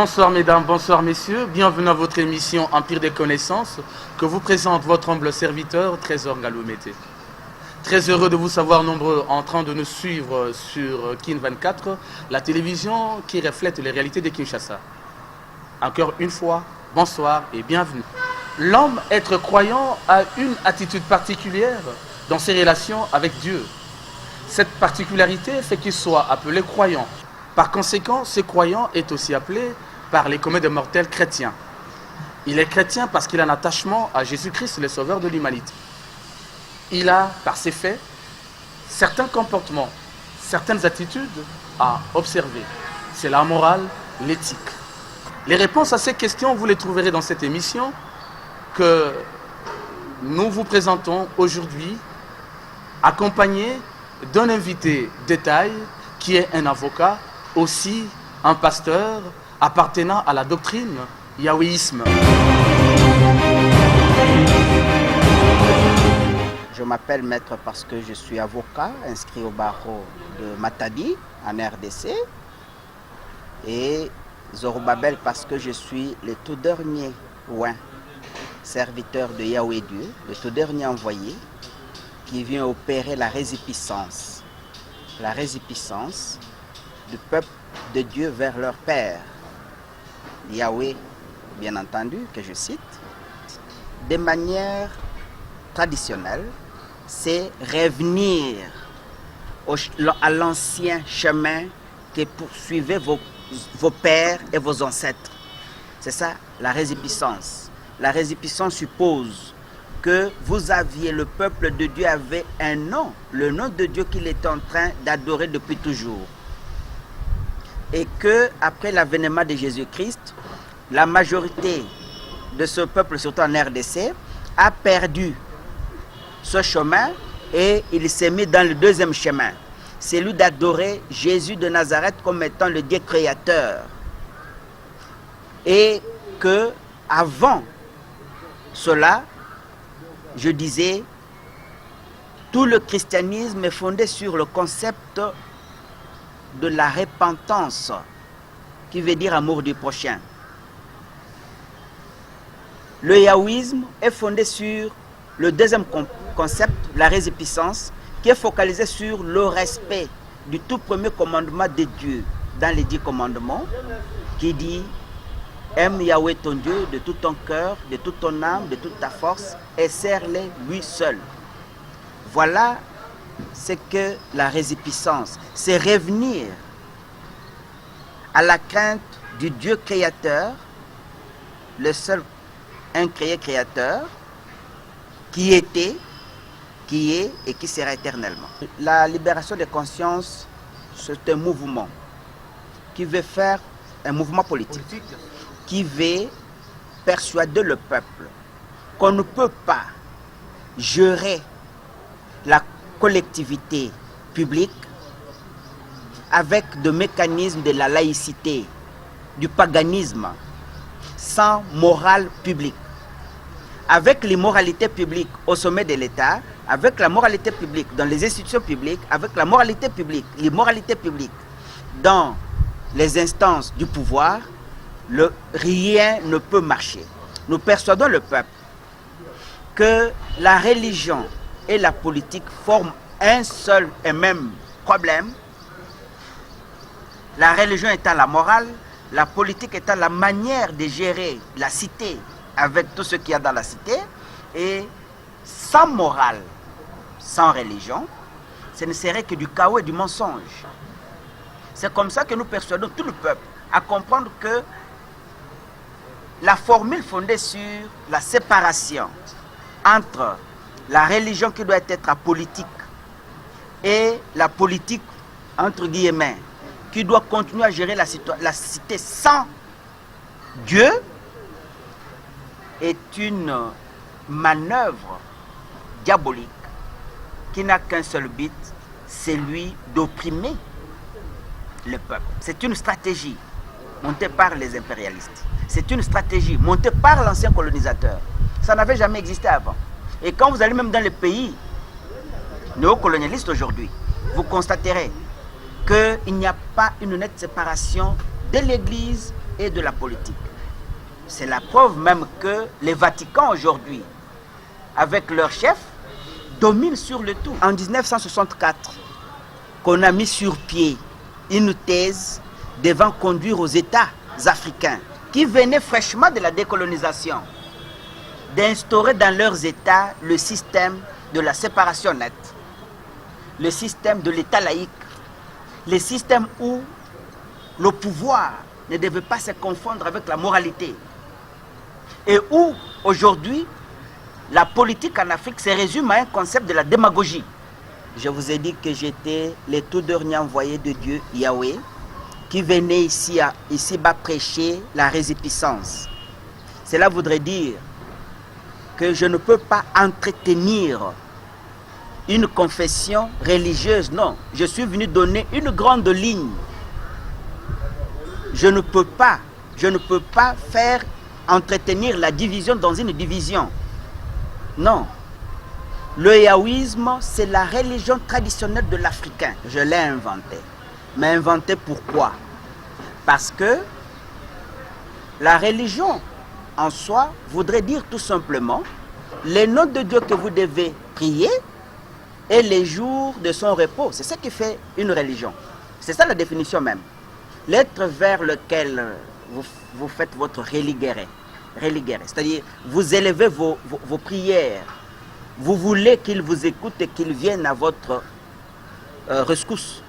Bonsoir mesdames, bonsoir messieurs, bienvenue à votre émission Empire des connaissances que vous présente votre humble serviteur Trésor Ngaloumete. Très heureux de vous savoir nombreux en train de nous suivre sur Kin 24, la télévision qui reflète les réalités de Kinshasa. Encore une fois, bonsoir et bienvenue. L'homme, être croyant, a une attitude particulière dans ses relations avec Dieu. Cette particularité fait qu'il soit appelé croyant. Par conséquent, ce croyant est aussi appelé par les communs des mortels chrétiens. Il est chrétien parce qu'il a un attachement à Jésus-Christ, le sauveur de l'humanité. Il a, par ses faits, certains comportements, certaines attitudes à observer. C'est la morale, l'éthique. Les réponses à ces questions, vous les trouverez dans cette émission que nous vous présentons aujourd'hui, accompagné d'un invité de taille qui est un avocat, aussi un pasteur appartenant à la doctrine yahwéisme. Je m'appelle Maître parce que je suis avocat inscrit au barreau de Matadi en RDC et Zorobabel parce que je suis le tout dernier ouin, serviteur de Yahweh Dieu, le tout dernier envoyé qui vient opérer la résipiscence du peuple de Dieu vers leur Père. Yahweh, bien entendu, que je cite, de manière traditionnelle, c'est revenir à l'ancien chemin que poursuivaient vos pères et vos ancêtres. C'est ça, la résipiscence. La résipiscence suppose que vous aviez, le peuple de Dieu avait un nom, le nom de Dieu qu'il était en train d'adorer depuis toujours. Et que après l'avènement de Jésus-Christ, la majorité de ce peuple, surtout en RDC, a perdu ce chemin et il s'est mis dans le deuxième chemin, celui d'adorer Jésus de Nazareth comme étant le Dieu créateur. Et que avant cela, je disais, tout le christianisme est fondé sur le concept de la repentance, qui veut dire amour du prochain. Le yahwéisme est fondé sur le deuxième concept, la résipiscence, qui est focalisé sur le respect du tout premier commandement de Dieu dans les 10 commandements, qui dit « Aime Yahweh ton Dieu de tout ton cœur, de toute ton âme, de toute ta force, et sers-le lui seul. » Voilà ce que la résipiscence, c'est revenir à la crainte du Dieu créateur, le seul incréé créateur, qui était, qui est et qui sera éternellement. La libération des consciences, c'est un mouvement qui veut faire un mouvement politique, qui veut persuader le peuple qu'on ne peut pas gérer la collectivité publique avec des mécanismes de la laïcité, du paganisme, sans morale publique. Avec l'immoralité publique au sommet de l'État, avec la moralité publique dans les institutions publiques, avec la moralité publique, l'immoralité publique dans les instances du pouvoir, rien ne peut marcher. Nous persuadons le peuple que la religion et la politique forment un seul et même problème. La religion étant la morale, la politique étant la manière de gérer la cité avec tout ce qu'il y a dans la cité. Et sans morale, sans religion, ce ne serait que du chaos et du mensonge. C'est comme ça que nous persuadons tout le peuple à comprendre que la formule fondée sur la séparation entre la religion qui doit être apolitique et la politique, entre guillemets, qui doit continuer à gérer la cité sans Dieu, est une manœuvre diabolique qui n'a qu'un seul but, c'est celui d'opprimer le peuple. C'est une stratégie montée par les impérialistes. C'est une stratégie montée par l'ancien colonisateur. Ça n'avait jamais existé avant. Et quand vous allez même dans les pays néocolonialistes aujourd'hui, vous constaterez qu'il n'y a pas une nette séparation de l'Église et de la politique. C'est la preuve même que les Vaticans aujourd'hui, avec leur chef, dominent sur le tout. En 1964, qu'on a mis sur pied une thèse devant conduire aux États africains qui venaient fraîchement de la décolonisation, d'instaurer dans leurs États le système de la séparation nette, le système de l'État laïque, le système où le pouvoir ne devait pas se confondre avec la moralité, et où aujourd'hui la politique en Afrique se résume à un concept de la démagogie. Je vous ai dit que j'étais le tout dernier envoyé de Dieu, Yahweh, qui venait ici-bas prêcher la résipiscence. Cela voudrait dire que je ne peux pas entretenir une confession religieuse, non. Je suis venu donner une grande ligne. Je ne peux pas faire entretenir la division dans une division. Non. Le yahouisme, c'est la religion traditionnelle de l'Africain. Je l'ai inventé. Mais inventé pourquoi? Parce que la religion en soi voudrait dire tout simplement les noms de Dieu que vous devez prier et les jours de son repos. C'est ça qui fait une religion. C'est ça la définition même. L'être vers lequel vous faites votre religere, c'est-à-dire vous élevez vos prières. Vous voulez qu'il vous écoute et qu'il vienne à votre rescousse.